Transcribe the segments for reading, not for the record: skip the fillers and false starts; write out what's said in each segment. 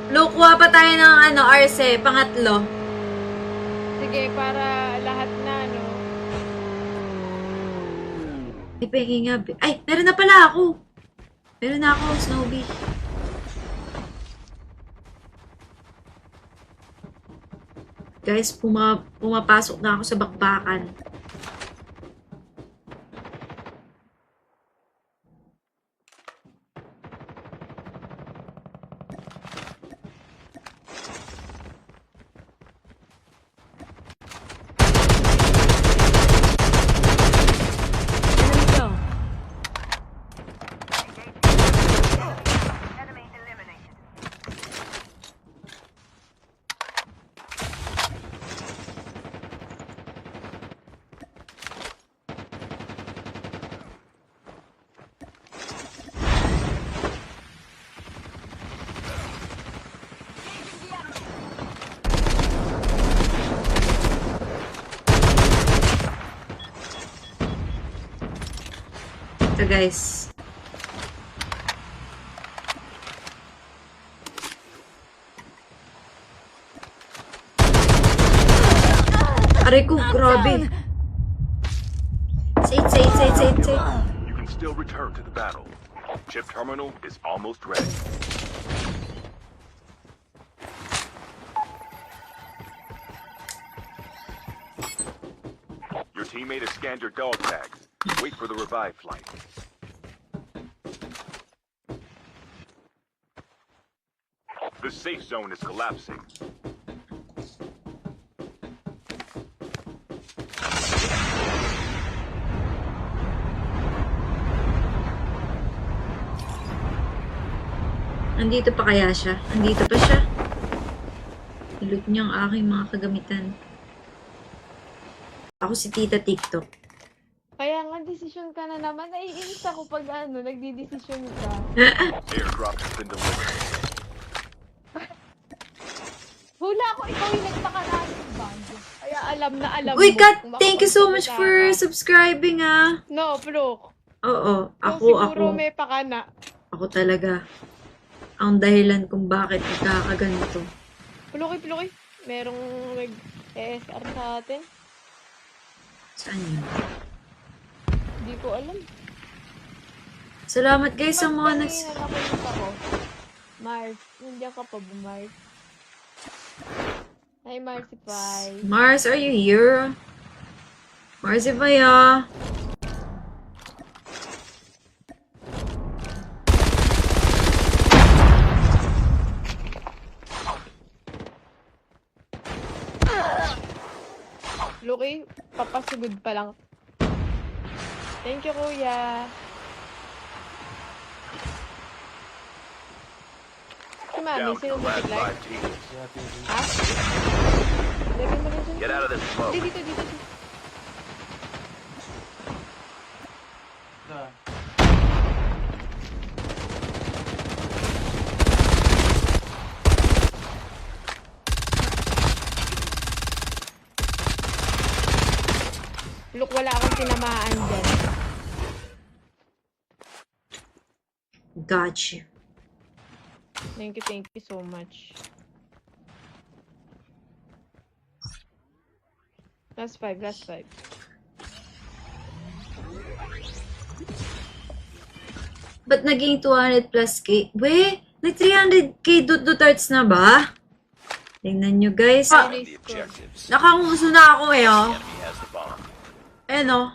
Lo, kuha pa tayo ng ano, Arce, pangatlo. Sige, para lahat na, no? Ay, pengi nga. Ay, meron na pala ako. Meron na ako, Snowbee. Guys, pumapasok na ako sa bakbakan. Ito guys. Aray ko, grabe. Sait. You can still return to the battle. Chip terminal is almost ready. Your teammate has scanned your dog tags. Wait for the revive flight. The safe zone is collapsing. Andito pa kaya siya? Andito pa siya? Niloot niya ang aking mga kagamitan. Ako si Tita TikTok. Kaya nga, desisyon ka na naman. Naiinis ako pag ano, nagdidesisyon ka. Airdrop has been delivered. Hula ko, ikaw yung nagpakaraan ng bando. Kaya alam na alam Uy, mo. Kat! kung Thank you so much makapagsalita for ka. subscribing, ah! No, bro. Oo, Kung siguro ako. may pakana. Ako talaga. Ang dahilan kung bakit nagkakaganito. Pluki. Merong nag-ESR sa atin. Saan yun? Hindi ko alam. Salamat guys sa mga nags... Kanina nakulit ako. Mars. Nandiyan ka pa ba, Mars? Hi, Marsify. Mars, are you here? Marsify, ah. Luki, papasugod pa lang. Thank you, kuya. Si Mami, Down to sino the last multiply? 5 teams. Ha? Lagyan mo rin dyan. Get out of this smoke. Dito. Look, wala akong tinamaan dyan. Got you. Thank you so much. Last five. Ba't naging 200 plus K? We, nag 300K dot-dotarts na ba? Tingnan nyo guys. Ah, The objectives. nakanguso na ako eh, oh. Enemy has the bomb. Ayan, oh.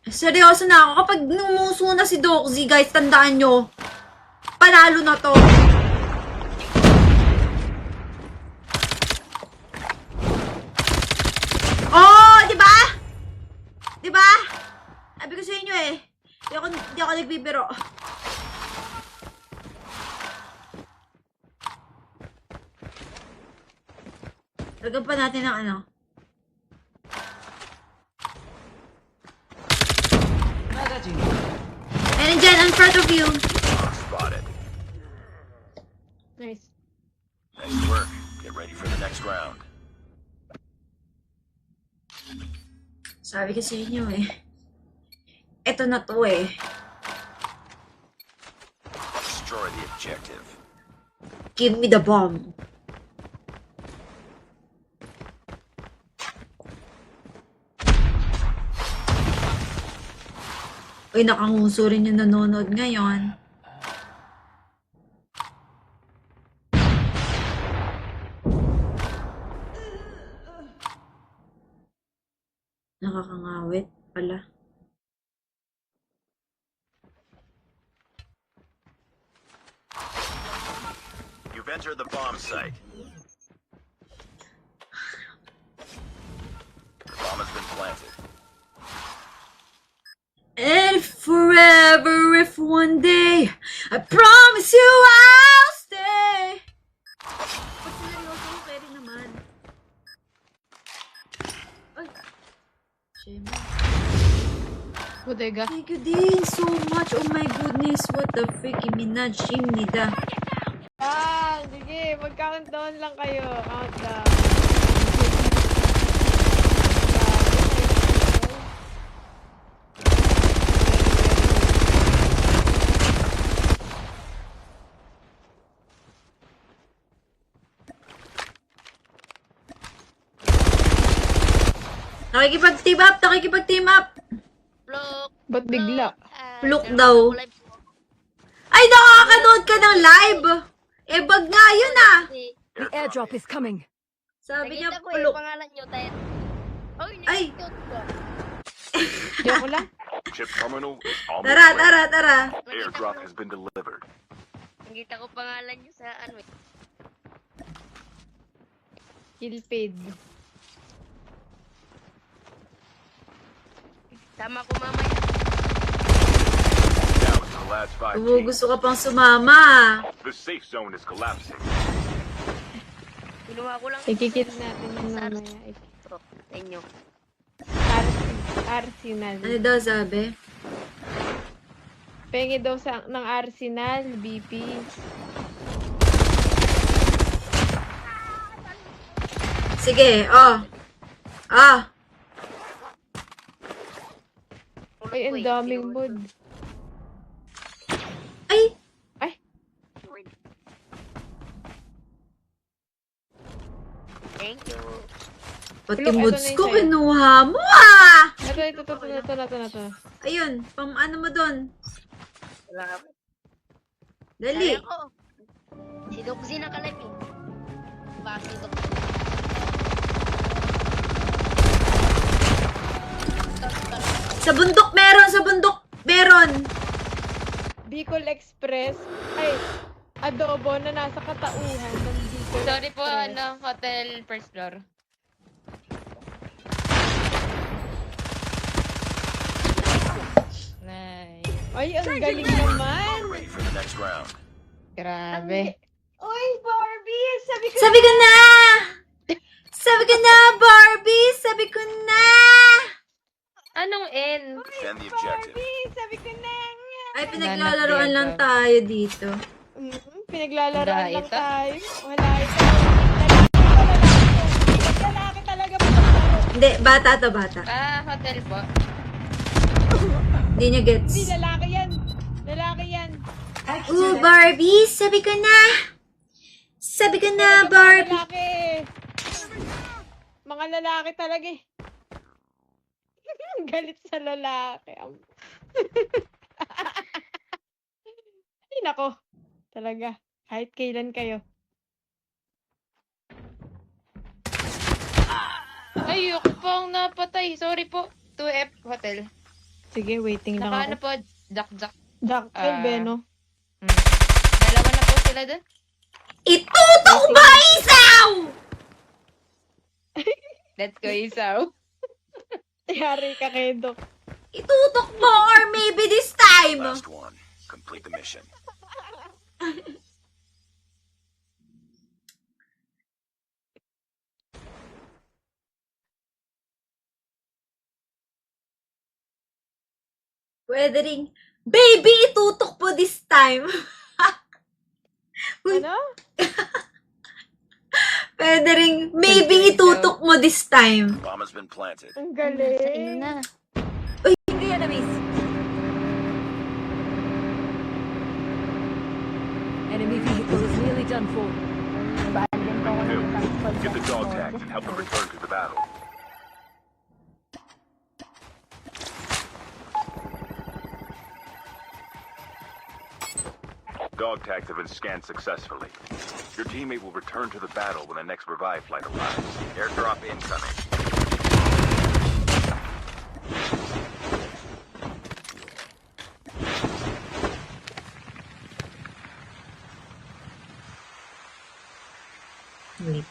Seryoso na ako. Kapag numuso na si Doxy, guys, tandaan nyo. Panalo na to. Oh, di ba? Di ba? Sabi ko sa inyo eh. Di ako nagbibiro. Lagyan pa natin ng ano. Meron dyan, in front of you. Spotted. Nice. Nice work. Get ready for the next round. Sabi ko sa inyo eh. Ito na to eh. Destroy the objective. Give me the bomb. Uy, nakanguso rin yung nanonood ngayon. Nakakangawit pala. You've entered the bomb site. The bomb has been planted. And forever, if one day, I promise you I'll stay. Pag sineryoso ko, pwede naman. Ay. Shame. Bodega. Thank you din so much. Oh my goodness, what the freaking Minaj Shimnida. Ah, sige. Mag-countdown lang kayo. Countdown. Nakikipag-team up, nakikipag-team up. Plok. Ba't bigla? Pluk daw. Ay, nakakanood ka ng live. Eh, bag nga yun ah. The airdrop is coming. Sabi niya, Nakita ko pluk. pangalan nyo, Ted. Oy, Ay. nakikita ko. Joke lang. Chip terminal is almost Tara, ready. tara, tara. Airdrop has been delivered. Nakita ko pangalan nyo sa ano eh. Killpaid. Tama ko mamaya. Down to the last 5 Oo, teams. gusto ka pang sumama. The safe zone is collapsing. Kinuha ko lang. Ikikit natin yung Sa mamaya. Pro, sa inyo. Arsenal. Ano daw sabi? Pengi daw ng Arsenal, BP. Sige, oh. Ah. Ay, ang daming mood. Ay, Ay, Thank you. pati Look, moods ito na yung ko sa'yo. kinuha mo ah. ito. Ayun, pang ano mo doon. Wala ka ba? Dali. Kaya ko. Si Doxy nakalip eh. Baka si Doxy. Sa bundok meron, sa bundok meron. Bicol Express. Ay, adobo na nasa katauhan ng Bicol Sorry po, Express. ano, hotel first floor. Nice. Ay, ang galing naman. Ready for the next round. Grabe. Oy, Barbie! Sabi ko Sabi ko na! Sabi ko na, Barbie! Sabi ko na! Anong N? Defend the objective. Barbie! Sabi ko na nga. Ay, pinaglalaroan lang tayo dito. Pinaglalaroan Wala lang ito. tayo. Wala ito. Lalaki talaga pa. Hindi, bata to, bata. Ah, hotel po. Hindi niya gets. Hindi, lalaki yan. Lalaki yan. Ooh, Barbie! Sabi ko na! Sabi ko na, Barbie! Lalaki. Mga lalaki talaga eh. Galit sa lalaki. Ay, nako. Talaga. Kahit kailan kayo. Ay, ako pong napatay. Sorry po. 2F hotel. Sige, waiting lang Naka ako. ano po, Jack. Daktil, Ah. Beno. Dalawa na po sila dun. Itutok ba, isaw? Let's go, Isaw. Yari ka kay Dok. Itutok mo or maybe this time? Last one. Complete the mission. Pwede ring, baby, itutok po this time. Ano? Pwede ring, maybe itutok mo this time. Bomb has been planted. Ang Sa inyo galing. na. The enemies. Enemy vehicle is nearly done for. Nabandin ko ako ng tangkol Get the sa dog motor. tags and help them return to the battle. Dog tags have been scanned successfully. Your teammate will return to the battle when the next revive flight arrives. Airdrop incoming. Wait.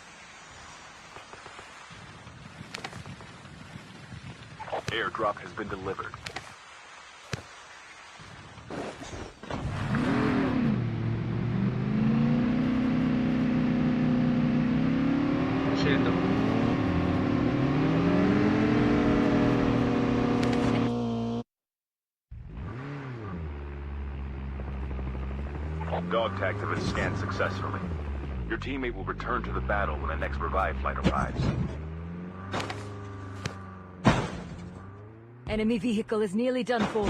Airdrop has been delivered. Dog tags have been scanned successfully. Your teammate will return to the battle when the next revive flight arrives. Enemy vehicle is nearly done for.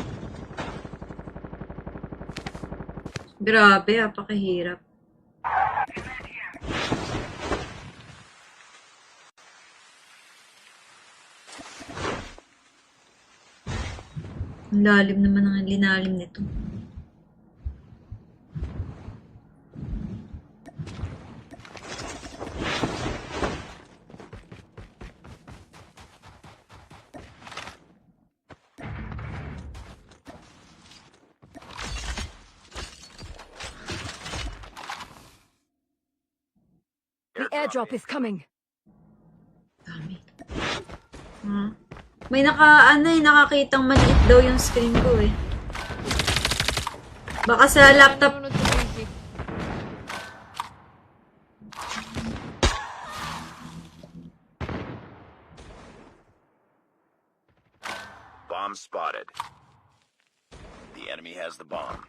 Grabe, apakahirap. Ang lalim naman ng linalim nito. The airdrop is coming. Dami. May nakakitang maliit daw yung screen ko eh. Baka sa laptop. Nanonood sa basic. Bomb spotted. The enemy has the bomb.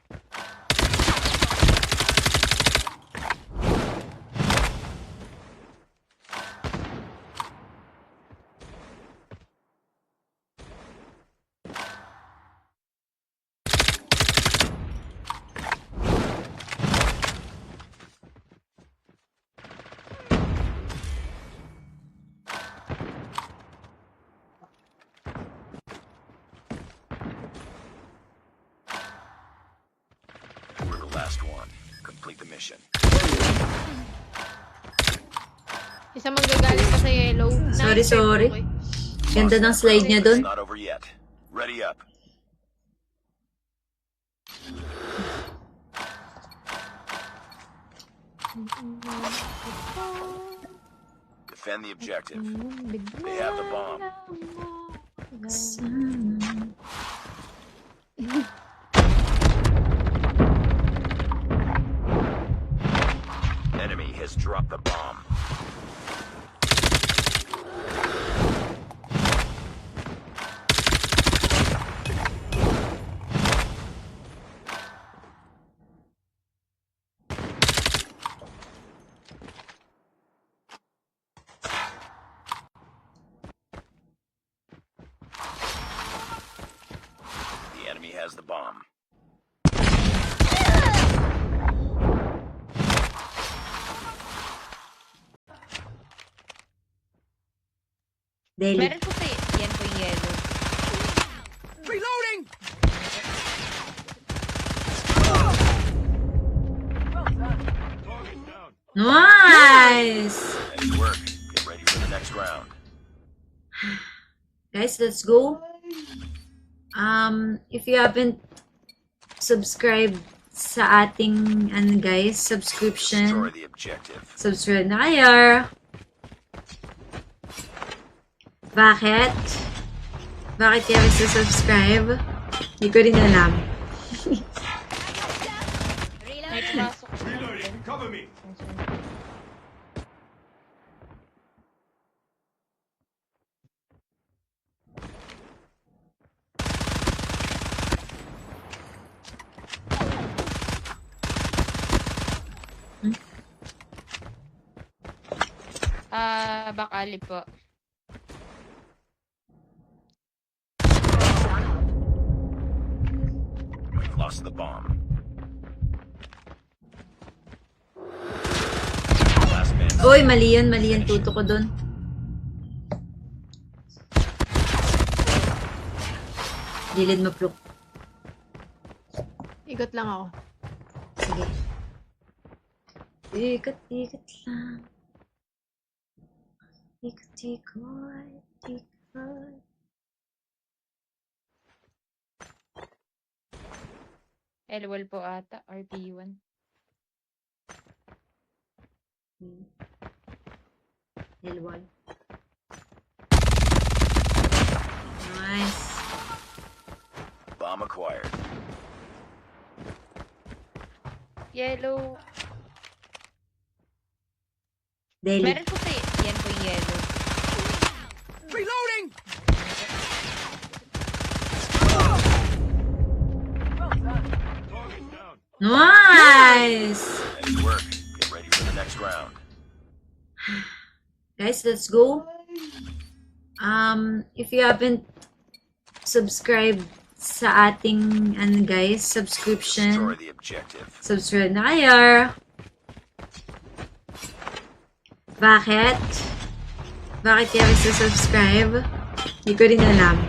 We're the last one. Complete the mission. Isa manggagaling pa sa yellow. Sorry, Nice, sorry. okay. Ganda ng slide niya dun. It's not over yet. Ready up. Defend the objective. They have the bomb. Enemy has dropped the bomb. The enemy has the bomb. Deli. Meron po tayo. Yan po yung yellow. Nice! Nice work. Get ready for the next round. Guys, let's go. If you haven't subscribed sa ating guys, Destroy subscription, the objective. subscribe na kayo. Bakit? Bakit kaya gusto subscribe? Hindi ko rin alam. May pasok. Cover me. Bakali po. We've lost the bomb. Uy, mali yan tuto ko dun. Gilid mo, Pluk. Ikot lang ako. Sige. Ikot lang. Ikot. L1 po ata, RP1. L1. Nice. Bomb acquired. Yellow. Daily. Meron puti. Yan po yung yellow. Nice! Nice work. Get ready for the next round. Guys, let's go. If you haven't subscribed sa ating guys, Destroy subscription, the objective. subscribe na kayo. Bakit? Bakit kaya gusto subscribe? Hindi ko rin alam.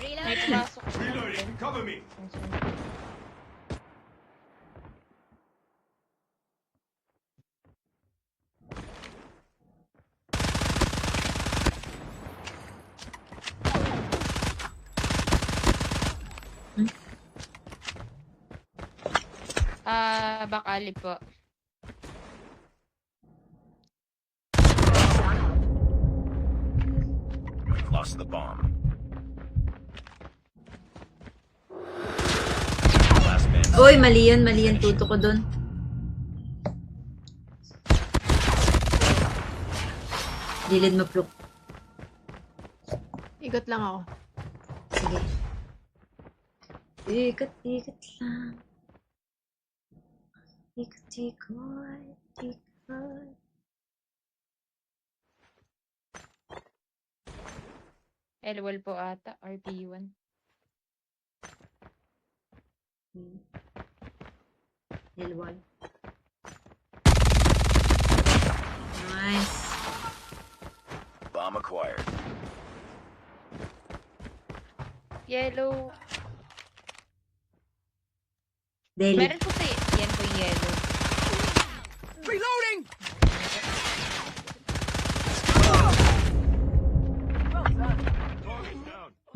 May pumasok. Cover me. Bakali po. Lost the bomb. Last man. Uy, mali yan tuto ko dun. Gilid mo, Pluk. Ikot lang ako. Sige. Ikot lang. Ikot. L1 po ata, RP1. L1. Nice. Bomb acquired. Yellow. Daily. Meron puti. Yan po yung yellow.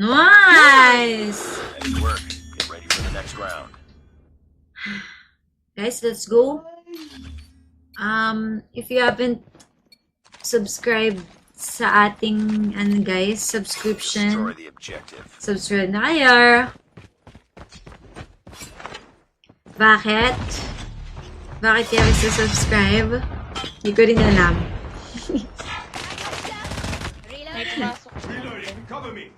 Nice! Nice work. Get ready for the next round. Guys, let's go. If you haven't subscribed sa ating guys, Destroy subscription, the objective. subscribe na kayo. Bakit? Bakit kaya gusto subscribe? Hindi ko rin alam. May pumasok. Cover me.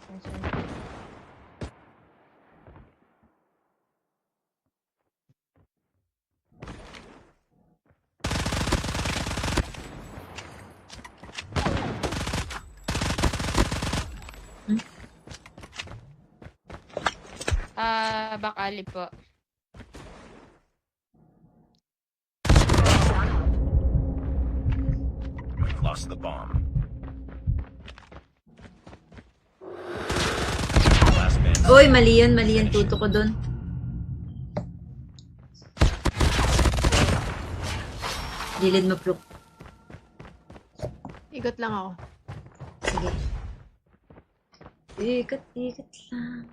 Bakali po. Lost the bomb. Last man. Uy, mali yan tuto ko dun. Gilid mo, Pluk. Ikot lang ako. Sige. Ikot lang.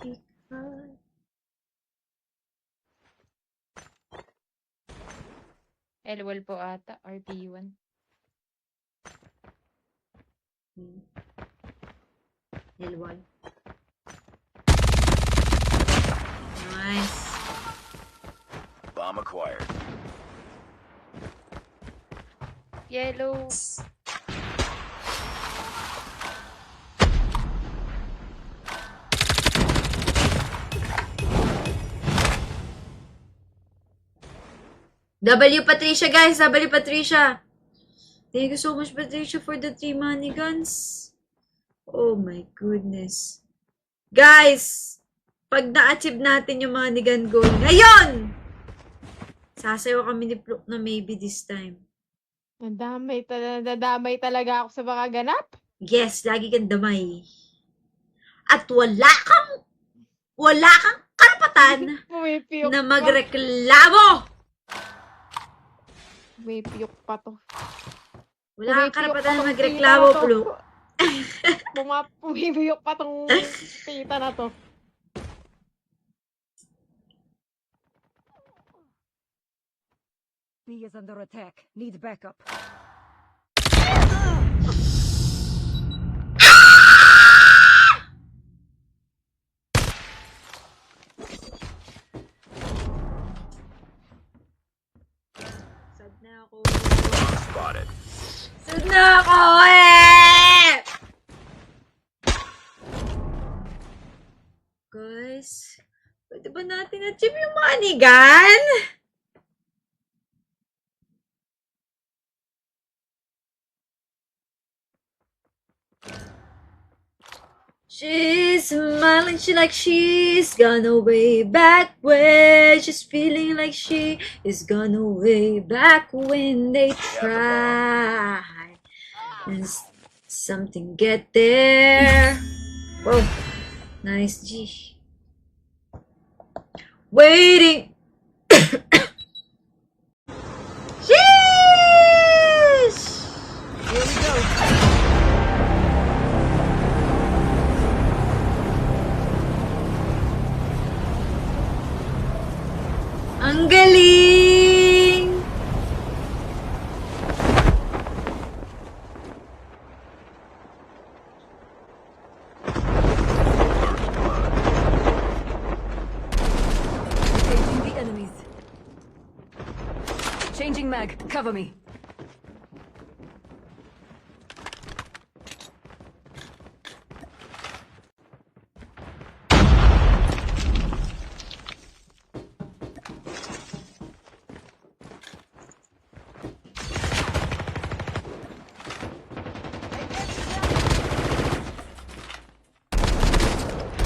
Ikot. L1 po ata, RP1. L1. Nice. Bomb acquired. Yellow. W Patricia, guys. W Patricia. Thank you so much, Patricia, for the 3 money guns. Oh my goodness. Guys, Pag na-achieve natin yung mga nigan goal. Ngayon! Sasayaw kami ni Pluk na maybe this time. Nadamay talaga ako sa mga ganap. Yes, lagi kang damay. At wala kang karapatan Pumipiyok na pa. magreklamo! Pumipiyok pa to. Wala kang Pumipiyok karapatan pa na tong magreklamo, tita na to. Pluk. Pumipiyok pa tong tita na to. B is under attack. Need backup. Sad na ako. Spotted. Sad na ako eh! Guys, pwede ba natin achieve yung mga nigan? She's smiling, she like she's gone away back when she's feeling like she is gone away back when they try and something get there. Whoa, nice G. Waiting. Sheesh! Here we go. Ang galing! Engaging the enemies. Changing mag. Cover me.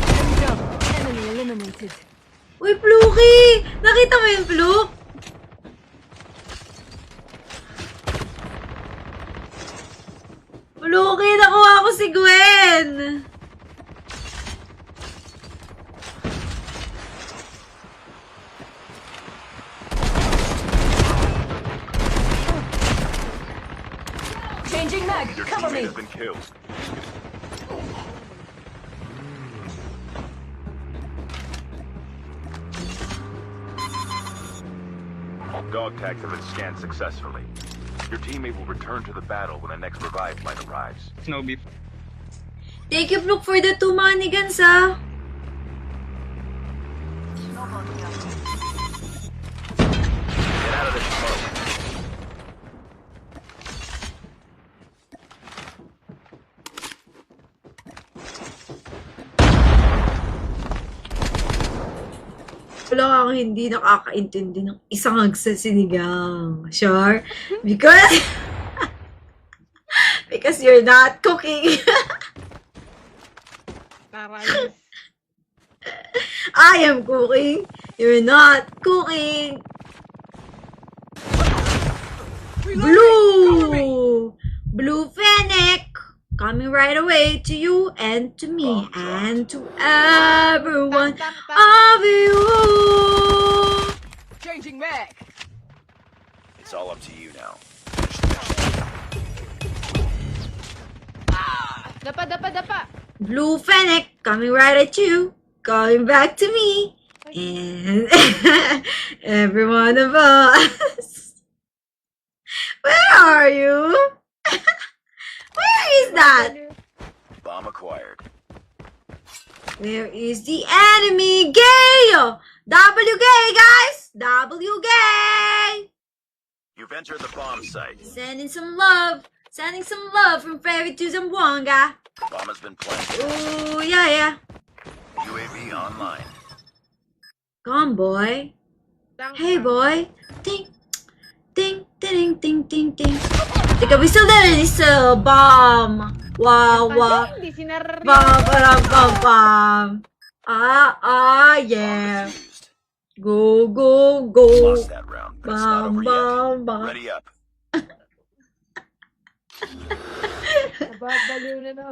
Enemy down. Enemy eliminated. Uy, Pluki! Nakita mo yung Pluk? Pluki, nakuha ko si Gwen! Changing mag. Your Cover teammate me. has been killed. Dog tags have been scanned successfully. Your teammate will return to the battle when the next revive flight arrives. Snow beef. Thank you, Pluk, for the 2 manigans, ah. Get out of this smoke. Wala akong hindi nakakaintindi ng isang nagsasinigang. Sure? Because... because you're not cooking. Tarayos. I am cooking. You're not cooking. Blue! Blue Fennec! Coming right away to you and to me and to everyone Tang, tang, tang. of you. Changing mag. It's all up to you now. Dapa. Blue Fennec coming right at you, coming back to me and every one of us. Where are you? Where is that? Bomb acquired. Where is the enemy? Gay! W gay, guys! W gay! You've entered the bomb site. Sending some love. Sending some love from Fairy to Zamboanga. Bomb has been planted. Ooh, yeah. UAV online. Come on, boy. Hey, boy. Ting. Ting, ting, ting, ting, ting. Teka, we still there is a bomb. Wow. Hindi sinar... Bam. Yeah. Defused. Go, go, go. Lost that round, but it's not Bam, over bam, yet. bam. Ready up. Nababaliw na na.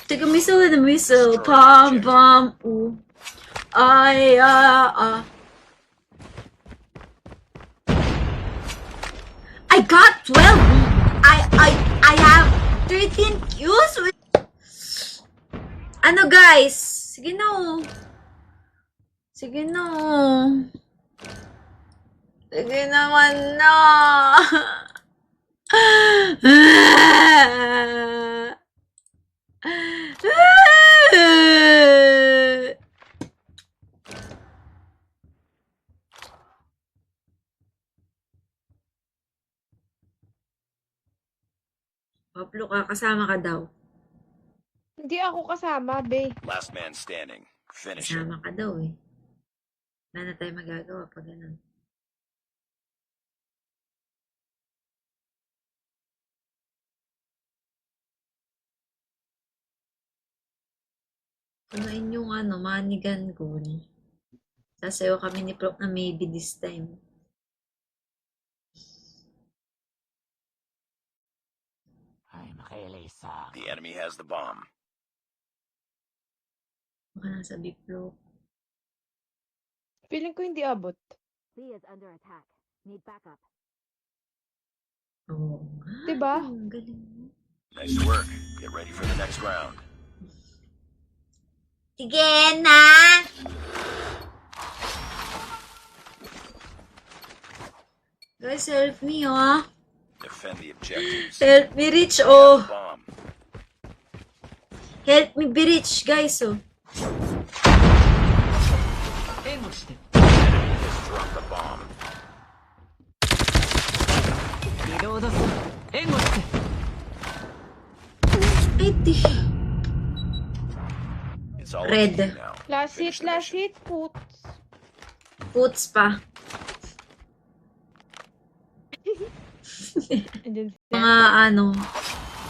Take a missile and a missile. Pam, pam, ooh. I got 12. I have 13 kills with... Ano guys? Sige no. Sige no. Sige naman no. Pablo ka, kasama ka daw. Hindi ako kasama, be. Last man standing. Finish it. Kasama ka daw eh. Wala na tayo magagawa pag ganun. Punuin yung manigan ko. Sasayaw kami ni Prof na maybe this time. The enemy has the bomb. Baka nasa Biplo. Feeling ko hindi abot. B is under attack. Need backup. Oo. Diba? Ang galing mo. Nice work. Get ready for the next round. Sige na! Guys, help me, oh. Defend the objectives. Help me reach, Have oh. the bomb. Help me be rich, guys, oh. Enemy has dropped the bomb. Ay, di. It's all Red. up to you now. Last Finish hit, the last mission. hit, putz. Puts pa. Andyan Mga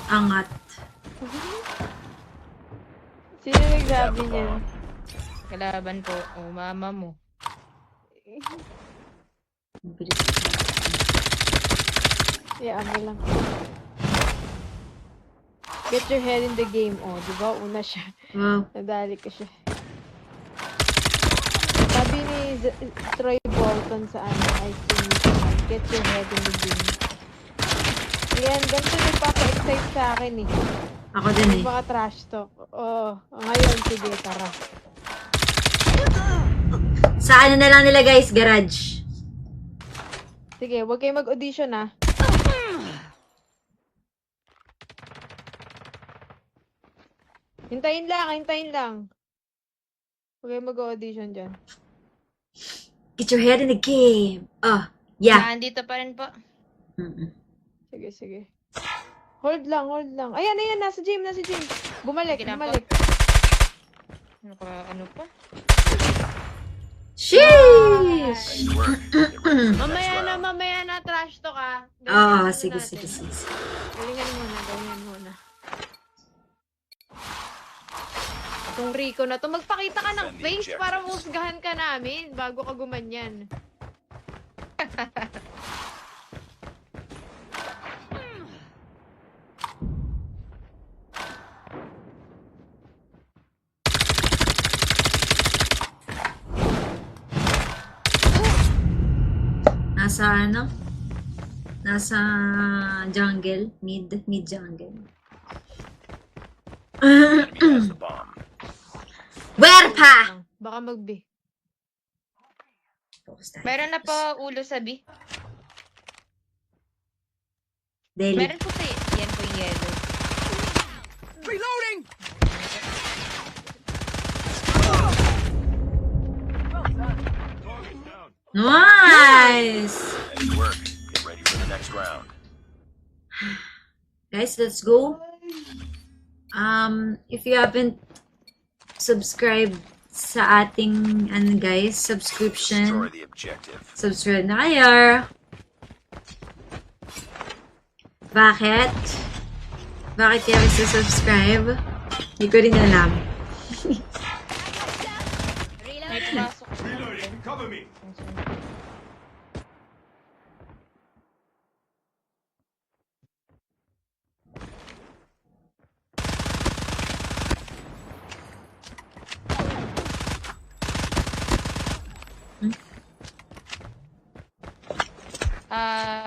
angat. Sino Have nagsabi the niyan? bomb. Kalaban po. O, mama mo. Yeah, mo lang. Get your head in the game. Oh, di ba? Una siya. Wow. Nadali ko siya. Sabi ni Troy Bolton sa I think, get your head in the game. Ayan, ganito nagpapa-excite sa akin eh. Ako din eh. Baka trash talk. Oo. Ngayon, sige, tara. Sa ano na lang nila, guys, garage. Sige, huwag kayo mag-audition ah. Hintayin lang, hintayin lang. Huwag kayo mag-audition dyan. Get your head in the game. Yeah. Nandito pa rin po. Mm-mm. Sige, sige. Hold lang, hold lang. Ayan, ayan, nasa gym, nasa gym. Bumalik, Sige na po. bumalik. Ano pa? Sheesh! Nice work. Get ready for the next round. Mamaya na, trash to ka. Sige, sige, sige. Galingan muna, galingan muna. Itong Rico na to, magpakita ka ng Defend the face objectives. para musgahan ka namin bago ka gumanyan. Nasa jungle, mid jungle. Enemy has the bomb. Where pa? Baka mag-B. Focus tayo. Meron na po ulo sa B. Deli. Meron po sa yan po yung yellow. Nice! Nice work. Get ready for the next round. Guys, let's go. If you haven't subscribed sa ating guys, Destroy subscription, the objective. subscribe na kayo. Bakit? Bakit kaya subscribe? Hindi ko rin alam. May pumasok.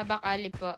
Bakali po.